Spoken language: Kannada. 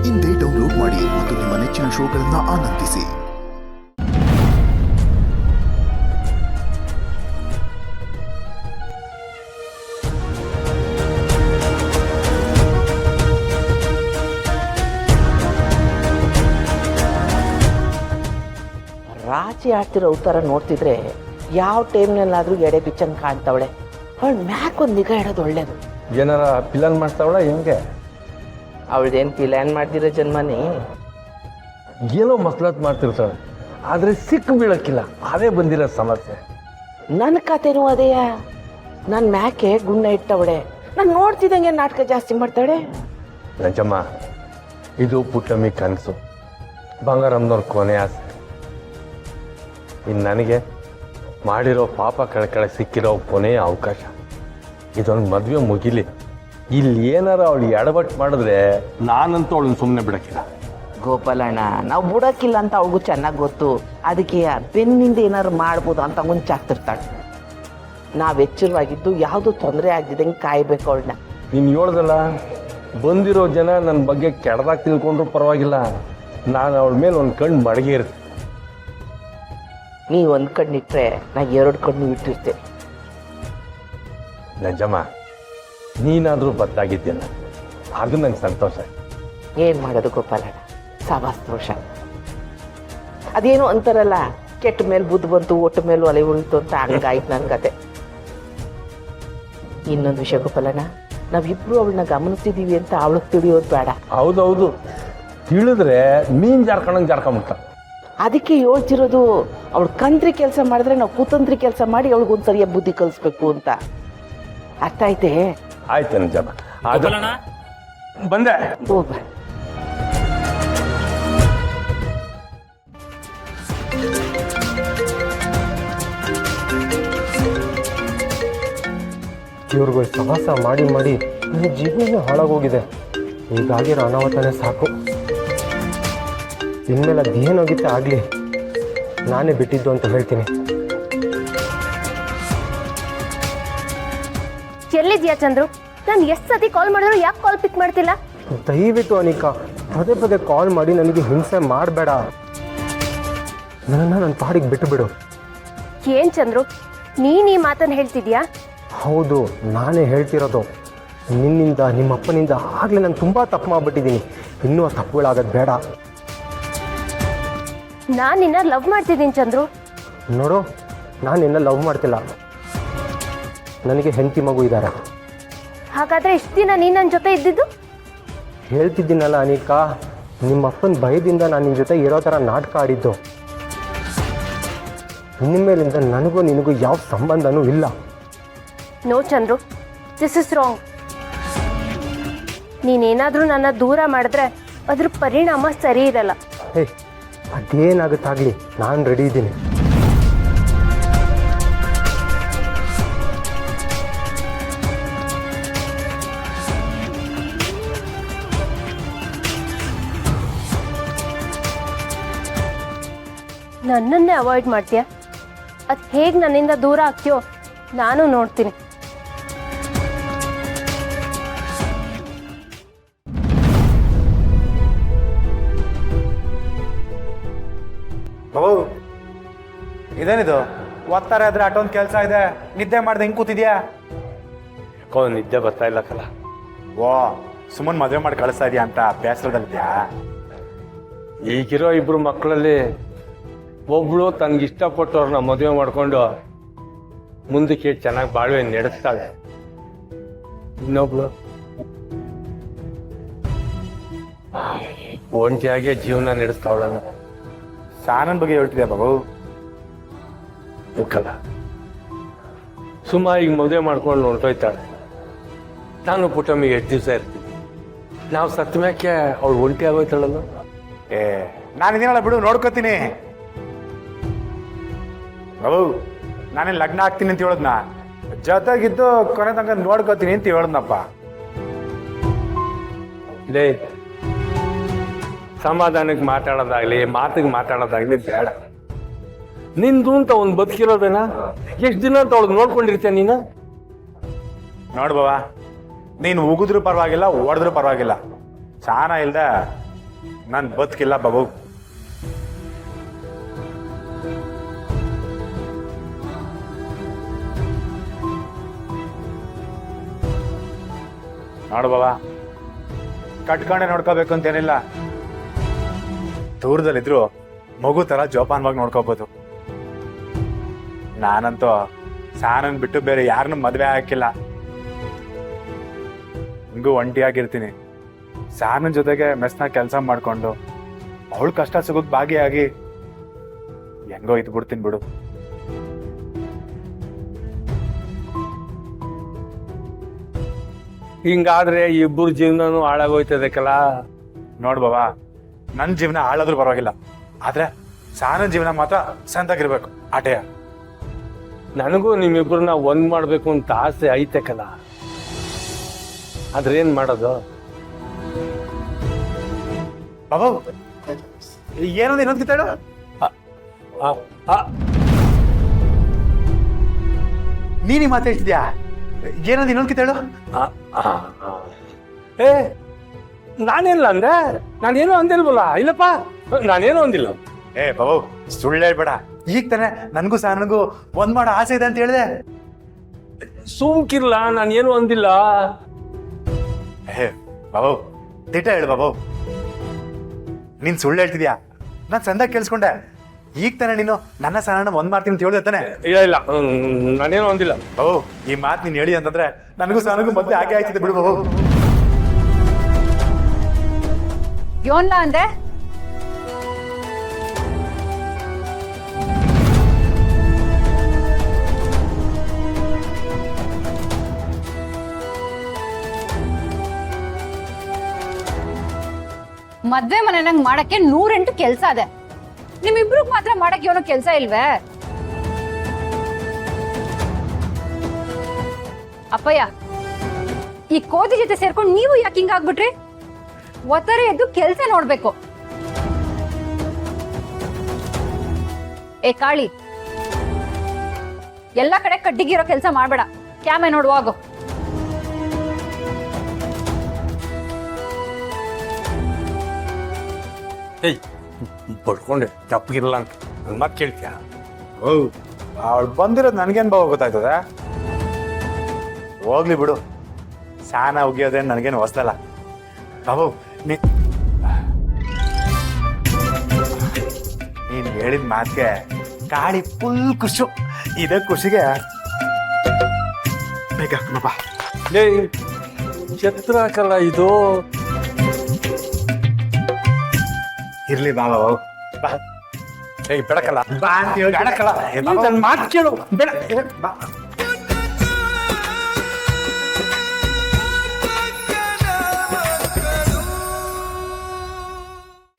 ಇಂದೇ ಡೌನ್ಲೋಡ್ ಮಾಡಿ ಮತ್ತು ನಿಮ್ಮ ನೆಚ್ಚಿನ ಶೋಗಳನ್ನು ಆನಂದಿಸಿ. ರಾಜಿ ಆಡ್ತಿರೋ ಉತ್ತರ ನೋಡ್ತಿದ್ರೆ ಯಾವ ಟೈಮ್ನಲ್ಲಾದ್ರೂ ಎಡೆ ಬಿಚ್ಚಂಗೆ ಕಾಣ್ತಾವಳೆ. ಅವಳು ಮ್ಯಾಕ್ ಒಂದು ನಿಗಾ ಇಡೋದು ಒಳ್ಳೇದು. ಏನಾರ ಪ್ಲಾನ್ ಮಾಡ್ತಾವಳ ಹೆಂಗೆ? ಅವಳದೇನು ಪ್ಲಾನ್ ಮಾಡ್ತಿರೋ ಜನ್ಮನಿ ಏನೋ ಮಸಲತ್ ಮಾಡ್ತಿರ್ತಾಳೆ, ಆದರೆ ಸಿಕ್ಕು ಬೀಳಕ್ಕಿಲ್ಲ. ಅದೇ ಬಂದಿರೋ ಸಮಸ್ಯೆ. ನನ್ನ ಕತೆನೂ ಅದೇಯ. ನನ್ನ ಮ್ಯಾಕೆ ಗುಣ್ಣ ಇಟ್ಟವಳೆ. ನಾನು ನೋಡ್ತಿದ್ದಂಗೆ ನಾಟಕ ಜಾಸ್ತಿ ಮಾಡ್ತಾಳೆ. ನಂಜಮ್ಮ, ಇದು ಪುಟ್ಟಮ್ಮಿ ಕನಸು, ಬಂಗಾರಮ್ಮನವ್ರ ಕೊನೆ ಆಸೆ. ಇನ್ನು ನನಗೆ ಮಾಡಿರೋ ಪಾಪ ಕಳ್ಕಳೆ ಸಿಕ್ಕಿರೋ ಕೊನೆಯ ಅವಕಾಶ. ಇದೊಂದು ಮದುವೆ ಮುಗಿಲಿ. ಇಲ್ಲಿ ಏನಾರ ಅವಳು ಎಡವಟ್ಟು ಮಾಡಿದ್ರೆ ನಾನಂತೂ ಅವಳನ್ನ ಸುಮ್ಮನೆ ಬಿಡೋಕ್ಕಿಲ್ಲ. ಗೋಪಾಲಣ್ಣ, ನಾವು ಬಿಡೋಕ್ಕಿಲ್ಲ ಅಂತ ಅವಳಿಗೂ ಚೆನ್ನಾಗಿ ಗೊತ್ತು. ಅದಕ್ಕೆ ಬೆನ್ನಿಂದ ಏನಾರು ಮಾಡ್ಬೋದು ಅಂತ ಮುಂಚಾಗ್ತಿರ್ತಾಳೆ. ನಾವು ಎಚ್ಚರವಾಗಿದ್ದು ಯಾವುದೂ ತೊಂದರೆ ಆಗದಿದ್ದಂಗೆ ಕಾಯ್ಬೇಕು ಅವಳನ್ನ. ನೀನು ಹೇಳ್ದಲ್ಲ, ಬಂದಿರೋ ಜನ ನನ್ನ ಬಗ್ಗೆ ಕೆಡ್ದಾಗ ತಿಳ್ಕೊಂಡ್ರು ಪರವಾಗಿಲ್ಲ, ನಾನು ಅವಳ ಮೇಲೆ ಒಂದು ಕಣ್ಣು ಮಡಗಿ ಇರ್ತೀನಿ. ನೀ ಒಂದು ಕಣ್ಣಿಟ್ರೆ ನಾ ಎರಡು ಕಣ್ಣು ಇಟ್ಟಿರ್ತೇನೆ. ನಂಜಮ್ಮ, ನೀನಾದರೂ ಬದ್ದಾಗಿದ್ದೇನ, ಅದು ನಂಗೆ ಸಂತೋಷ. ಏನು ಮಾಡೋದು ಗೋಪಾಲಣ್ಣ, ಸಾವಾಸ ದೋಷ. ಅದೇನು ಅಂತಾರಲ್ಲ, ಕೆಟ್ಟ ಮೇಲೆ ಬುದ್ಧಿ ಬಂತು ಒಟ್ಟು ಮೇಲೆ ಒಲೆ ಉಳಿತು ಅಂತ. ಹಂಗಾಯ್ತು ನನ್ನ ಕತೆ. ಇನ್ನೊಂದು ವಿಷಯ ಗೋಪಾಲಣ್ಣ, ನಾವಿಬ್ರು ಅವಳನ್ನ ಗಮನಿಸ್ತಿದ್ದೀವಿ ಅಂತ ಅವಳಿಗೆ ತಿಳಿಯೋದು ಬೇಡ. ಹೌದೌದು, ತಿಳಿದ್ರೆ ನೀನು ಜಾರ್ಕೊಂಡಂಗೆ ಜಾರ್ಕೊಂಬಿಟ್ಟ. ಅದಕ್ಕೆ ಹೇಳ್ತಿರೋದು, ಅವಳು ಕಂತ್ರಿ ಕೆಲಸ ಮಾಡಿದ್ರೆ ನಾವು ಕುತಂತ್ರಿ ಕೆಲಸ ಮಾಡಿ ಅವಳಿಗೊಂದು ಸರಿಯಾಗಿ ಬುದ್ಧಿ ಕಲಿಸ್ಬೇಕು ಅಂತ. ಅರ್ಥ ಆಯ್ತೆ? ಆಯ್ತು ನಿಜಮ್ಮ. ಬಂದೆ. ಹೋಗ. ಇವ್ರಿಗೂ ಸಾಹಸ ಮಾಡಿ ಮಾಡಿ ನನ್ನ ಜೀವನನೇ ಹಾಳಾಗೋಗಿದೆ. ಹೀಗಾಗಿರೋ ಅನಾಹುತನೇ ಸಾಕು. ಇನ್ಮೇಲೆ ಅದೇನೋಗಿತ್ತೆ ಆಗಲಿ, ನಾನೇ ಬಿಟ್ಟಿದ್ದು ಅಂತ ಹೇಳ್ತೀನಿ. ಎಲ್ಲಿದ್ಯಾ ಚಂದ್ರು? ನಾನು ಎಷ್ಟು ಸತಿ ಕಾಲ್ ಮಾಡಿದ್ರು ಯಾಕೆ ಕಾಲ್ ಪಿಕ್ ಮಾಡ್ತಿಲ್ಲ? ದಯವಿಟ್ಟು ಅನಿಕಾ, ಪದೇ ಪದೇ ಕಾಲ್ ಮಾಡಿ ನನಗೆ ಹಿಂಸೆ ಮಾಡಬೇಡ. ನನ್ನನ್ನು ನನ್ನ ಪಾಡಿಗೆ ಬಿಟ್ಟು ಬಿಡು. ಏನ್ ಚಂದ್ರು, ನೀನು ಈ ಮಾತನ್ನು ಹೇಳ್ತಿದ್ಯಾ? ಹೌದು, ನಾನೇ ಹೇಳ್ತಿರೋದು. ನಿನ್ನಿಂದ ನಿಮ್ಮಪ್ಪನಿಂದ ಆಗಲೇ ನಾನು ತುಂಬ ತಪ್ಪು ಮಾಡಿಬಿಟ್ಟಿದ್ದೀನಿ. ಇನ್ನೂ ಆ ತಪ್ಪುಗಳಾಗೋದು ಬೇಡ. ನಾನು ನಿನ್ನ ಲವ್ ಮಾಡ್ತಿದ್ದೀನಿ ಚಂದ್ರು. ನೋಡು, ನಾನು ನಿನ್ನ ಲವ್ ಮಾಡ್ತಿಲ್ಲ. ನನಗೆ ಹೆಂಡತಿ ಮಗು ಇದ್ದಾರೆ. ಹಾಗಾದ್ರೆ ಇಷ್ಟು ದಿನ ನೀನು ನನ್ನ ಜೊತೆ ಇದ್ದಿದ್ದು? ಹೇಳ್ತಿದ್ದೀನಲ್ಲ ಅನಿಕಾ, ನಿಮ್ಮಪ್ಪನ ಭಯದಿಂದ ನಾನು ನಿನ್ನ ಜೊತೆ ಇರೋ ಥರ ನಾಟಕ ಆಡಿದ್ದು. ಇನ್ಮೇಲಿಂದ ನನಗೂ ನಿನಗೂ ಯಾವ ಸಂಬಂಧನೂ ಇಲ್ಲ. No Chandru, this is wrong. ನೀನೇನಾದರೂ ನನ್ನ ದೂರ ಮಾಡಿದ್ರೆ ಅದ್ರ ಪರಿಣಾಮ ಸರಿ ಇರಲ್ಲ. ಹೇ, ಅದೇನಾಗುತ್ತಾಗಲಿ, ನಾನು ರೆಡಿ ಇದ್ದೀನಿ. ನನ್ನನ್ನೇ ಅವಾಯ್ಡ್ ಮಾಡ್ತೀಯ? ಅದು ಹೇಗೆ ನನ್ನಿಂದ ದೂರ ಆಗ್ತೀಯೋ ನಾನು ನೋಡ್ತೀನಿ. ಬಾಬು, ಇದೇನಿದು? ಒತ್ತಾರೆ ಆದ್ರೆ ಅಟೊಂದು ಕೆಲಸ ಇದೆ, ನಿದ್ದೆ ಮಾಡ್ದೆ ಹಿಂಗೆ ಕೂತಿದ್ಯಾ? ಯಾಕೋ ನಿದ್ದೆ ಬರ್ತಾ ಇಲ್ಲ ಕಲ. ವಾ, ಸುಮ್ಮನೆ ಮದುವೆ ಮಾಡಿ ಕಳಿಸ್ತಾ ಇದೆಯಾ ಅಂತ ಬೇಸರದಲ್ಲಿದ್ಯಾ? ಈಗಿರೋ ಇಬ್ರು ಮಕ್ಕಳಲ್ಲಿ ಒಬ್ಳು ತನ್ಗೆ ಇಷ್ಟಪಟ್ಟವ್ರನ್ನ ಮದುವೆ ಮಾಡ್ಕೊಂಡು ಮುಂದಕ್ಕೆ ಚೆನ್ನಾಗಿ ಬಾಳ್ವೆ ನಡೆಸ್ತಾಳೆ. ಇನ್ನೊಬ್ಳು ಒಂಟಿಯಾಗೆ ಜೀವನ ನಡೆಸ್ತಾವಳಲ್ಲ. ಸಾನನ್ ಬಗ್ಗೆ ಹೇಳ್ತಿದ್ಯಾ ಬಾಬು? ಕಲ ಸುಮ್ಮ ಈಗ ಮದುವೆ ಮಾಡ್ಕೊಂಡು ಹೊರಟೋಯ್ತಾಳೆ. ನಾನು ಪುಟ್ಟಮ್ಮಿಗೆ 8 ದಿವಸ ಇರ್ತೀನಿ. ನಾವು ಸತ್ತ ಮ್ಯಾಕೆ ಅವಳು ಒಂಟಿ ಆಗೋಯ್ತಾಳಲ್ಲ. ನಾನು ಇದೀನಲ್ಲ ಬಿಡು, ನೋಡ್ಕೋತೀನಿ. ಬಾಬು, ನಾನೇನು ಲಗ್ನ ಆಗ್ತೀನಿ ಅಂತ ಹೇಳದ್ನ, ಜೊತೆಗಿದ್ದು ಕೊನೆ ತನಕ ನೋಡ್ಕೋತೀನಿ ಅಂತ ಹೇಳದ್ನಪ್ಪ. ಲೇ, ಸಮಾಧಾನಕ್ಕೆ ಮಾತಾಡೋದಾಗ್ಲಿ ಮಾತಿಗೆ ಮಾತಾಡೋದಾಗ್ಲಿ ಬೇಡ. ನಿಂದು ಅಂತ ಒಂದು ಬದುಕಿರೋದೇನ? ಎಷ್ಟು ದಿನ ಅಂತ ಅವಳಿಗೆ ನೋಡ್ಕೊಂಡಿರ್ತೀಯ ನೀನು? ನೋಡು ಬಾವ, ನೀನು ಉಗಿದ್ರೂ ಪರವಾಗಿಲ್ಲ, ಓಡಿದ್ರೂ ಪರವಾಗಿಲ್ಲ, ಸಾನ ಇಲ್ದ ನಾನು ಬದುಕಿಲ್ಲ ಬಾಬು. ನೋಡು ಬಾಬಾ, ಕಟ್ಕೊಂಡೆ ನೋಡ್ಕೋಬೇಕು ಅಂತೇನಿಲ್ಲ. ದೂರದಲ್ಲಿದ್ರು ಮಗು ತರ ಜೋಪಾನವಾಗಿ ನೋಡ್ಕೋಬಹುದು. ನಾನಂತೂ ಸಾನನ್ ಬಿಟ್ಟು ಬೇರೆ ಯಾರನ್ನೂ ಮದ್ವೆ ಹಾಕಿಲ್ಲ. ಹಿಂಗೂ ಒಂಟಿಯಾಗಿರ್ತೀನಿ. ಸಾನನ್ ಜೊತೆಗೆ ಮೆಸ್ನ ಕೆಲಸ ಮಾಡ್ಕೊಂಡು ಅವಳು ಕಷ್ಟ ಸುಖಕ್ಕೆ ಭಾಗಿಯಾಗಿ ಹೆಂಗೋ ಇದ್ಬಿಡ್ತೀನಿ ಬಿಡು. ಹಿಂಗಾದ್ರೆ ಇಬ್ಬರು ಜೀವನನೂ ಹಾಳಾಗೋಯ್ತದೆ ಕಲ. ನೋಡ್ ಬಾಬಾ, ನನ್ನ ಜೀವನ ಹಾಳಾದ್ರೂ ಪರವಾಗಿಲ್ಲ, ಆದ್ರೆ ಸಾನನ್ ಜೀವನ ಮಾತ್ರ ಸಂತಾಗಿರ್ಬೇಕು ಆಟೆಯ. ನನಗೂ ನಿಮ್ಮಿಬ್ಬರನ್ನ ಒಂದ್ ಮಾಡ್ಬೇಕು ಅಂತ ಆಸೆ ಐತೆ ಕಲ. ಆದ್ರೆ ಏನ್ ಮಾಡೋದು? ಬಾಬಾ ಏನಂದ ಇನ್ನೊಂದು ಕಿತ್ತಾಡು. ನೀನು ಮಾತಾಡ್ತಿದ್ಯಾ? ಏನಂದ ಇನ್ನೊಂದು ಕಿತ್ತಾಡು. ಏ ನಾನೇನಿಲ್ಲ ಅಂದ್ರೆ ನಾನೇನು ಅಂದಿಲ್ವಲ್ಲ. ಇಲ್ಲಪ್ಪ, ನಾನೇನು ಅಂದಿಲ್ಲ. ಏ ಬಾಬು, ಸುಳ್ಳು ಹೇಳ್ಬೇಡ. ಈಗ ತಾನೆ ನನ್ಗೂ ಸಾನನ್ಗೂ ಒಂದ್ ಮಾಡೋ ಆಸೆ ಇದೆ ಅಂತ ಹೇಳಿದೆ. ಸುಮ್ಕಿರ್ಲ, ನಾನೇನು ಅಂದಿಲ್ಲ. ಏ ಬಾಬು, ದಿಟ ಹೇಳು ಬಾಬು. ನೀನ್ ಸುಳ್ಳು ಹೇಳ್ತಿದ್ಯಾ? ನಾನ್ ಸಂದಾಗ ಕೇಳಿಸ್ಕೊಂಡೆ. ಈಗ ತಾನೆ ನೀನು ನನ್ನ ಸಾನನ ಒಂದ್ ಮಾಡ್ತೀನಿ ಅಂತ ಹೇಳಿದೆ ತಾನೆ? ಇಲ್ಲ ಇಲ್ಲ, ನಾನೇನು ಅಂದಿಲ್ಲ. ಬಾಬು, ಈ ಮಾತು ನೀನ್ ಹೇಳಿ ಅಂತಂದ್ರೆ ನನಗೂ ಸಾನಗೂ ಮಧ್ಯೆ ಹಾಗೆ ಆಯ್ತಿದೆ ಬಿಡು ಬಾಬು. ಯೋನ್ಲ ಅಂದೆ? ಮದ್ವೆ ಮನೆ ನಂಗೆ ಮಾಡಕ್ಕೆ 108 ಕೆಲ್ಸ ಇದೆ. ನಿಮ್ಮಿಬ್ರಿಗೆ ಮಾತ್ರ ಮಾಡಕ್ಕೆ ಏನೋ ಕೆಲ್ಸ ಇಲ್ವೇ? ಅಪ್ಪಯ್ಯ, ಈ ಕೋತಿ ಜೊತೆ ಸೇರ್ಕೊಂಡು ನೀವು ಯಾಕೆ ಹಿಂಗಾಗ್ಬಿಟ್ರಿ? ಒತ್ತಾರೆ ಎದ್ದು ಕೆಲ್ಸ ನೋಡ್ಬೇಕು. ಏ ಕಾಳಿ, ಎಲ್ಲ ಕಡೆ ಕಡ್ಡಿಗಿರೋ ಕೆಲ್ಸ ಮಾಡ್ಬೇಡ. ಕ್ಯಾಮೆ ನೋಡುವಾಗು. ಏಯ್, ಬಡ್ಕೊಂಡೆ ತಪ್ಪಗಿರಲ್ಲ ಅಂತ ನನ್ ಮಾತು ಕೇಳ್ತೀಯ? ಅವಳು ಬಂದಿರೋದು ನನ್ಗೇನ್ ಬಾಬು ಗೊತ್ತಾಯ್ತದ? ಹೋಗ್ಲಿ ಬಿಡು, ಸಾನ ಉಗಿಯೋದೇನು ನನಗೇನು ಹೊಸದಲ್ಲ ಬಾಬು. ನೀನ್ ಹೇಳಿದ ಮಾತಿಗೆ ಕಾಳಿ ಫುಲ್ ಖುಷು. ಇದೇ ಖುಷಿಗೆ ಬೇಗ ಹಾಕೋಣಪ್ಪ. ಏಯ್, ಛತ್ರ ಹಾಕಲ್ಲ ಇದು. ಇರ್ಲಿ ಬಾ ಬಾಬು, ಬಾ. ಏಯ್, ಬೆಳಕಲ್ಲ ಬಾ ಅಂತ ಹೇಳಿ ಬೆಳಕಲ್ಲ. ಏ ಬಾಬು. ನನ್ನ ಮಾತು ಕೇಳು. ಬೆಳ ಬಾ.